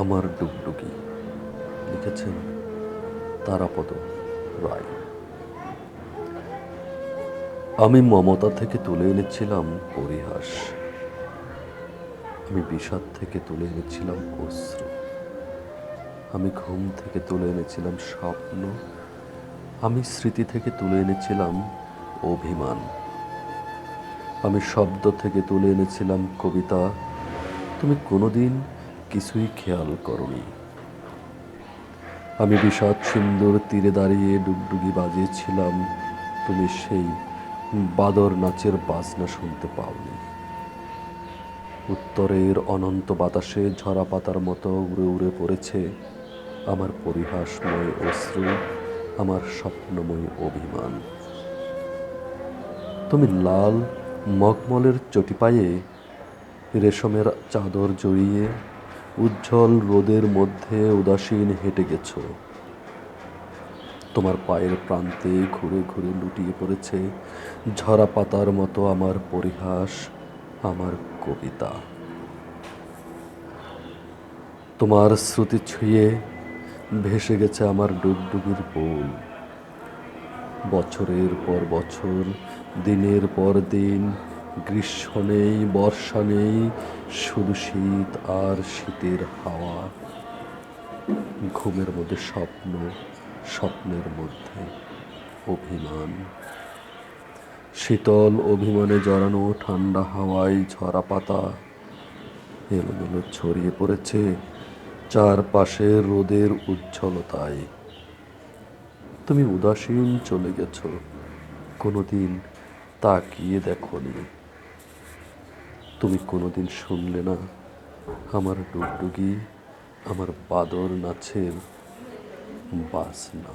আমার ডুগডুগি লিখেছেন তারাপদ রায়। আমি মমতা থেকে তুলে এনেছিলাম পরিহাস, আমি বিষাদ থেকে তুলে এনেছিলাম অশ্রু, আমি ঘুম থেকে তুলে এনেছিলাম স্বপ্ন, আমি স্মৃতি থেকে তুলে এনেছিলাম অভিমান, আমি শব্দ থেকে তুলে এনেছিলাম কবিতা। তুমি কোনোদিন কিছুই খেয়াল করনি। আমি বিষাদ সিন্দুর তীরে দাঁড়িয়ে ডুগডুগি বাজিয়েছিলাম, তুমি সেই বাদর নাচের বাজনা শুনতে পাওনি। উত্তরের অনন্ত বাতাসে ঝরা পাতার মতো উড়ে উড়ে পড়েছে আমার পরিহাসময় অশ্রু, আমার স্বপ্নময় অভিমান। তুমি লাল মখমলের চটি পায়ে রেশমের চাদর জড়িয়ে উজ্জ্বল রোদের মধ্যে উদাসীন হেঁটে গেছো। তোমার পায়ের প্রান্তে ঘুরে ঘুরে লুটিয়ে পড়েছে ঝরা পাতার মতো আমার পরিহাস, আমার কবিতা। তোমার শ্রুতি ছুঁয়ে ভেসে গেছে আমার ডুগডুগির বোল। বছরের পর বছর, দিনের পর দিন, গ্রীষ্ম নেই, বর্ষা নেই, শুধু শীত আর শীতের হাওয়া। ঘুমের মধ্যে স্বপ্ন, স্বপ্নের মধ্যে অভিমান। শীতল অভিমানে জড়ানো ঠান্ডা হাওয়ায় ঝরা পাতা এলোমেলো ছড়িয়ে পড়েছে চারপাশে রোদের উজ্জ্বলতায়। তুমি উদাসীন চলে গেছো, কোনোদিন তাকিয়ে দেখোনি। তুমি কোনোদিন শুনলে না আমার ডুগডুগি, আমার বাদর নাচের বাজনা।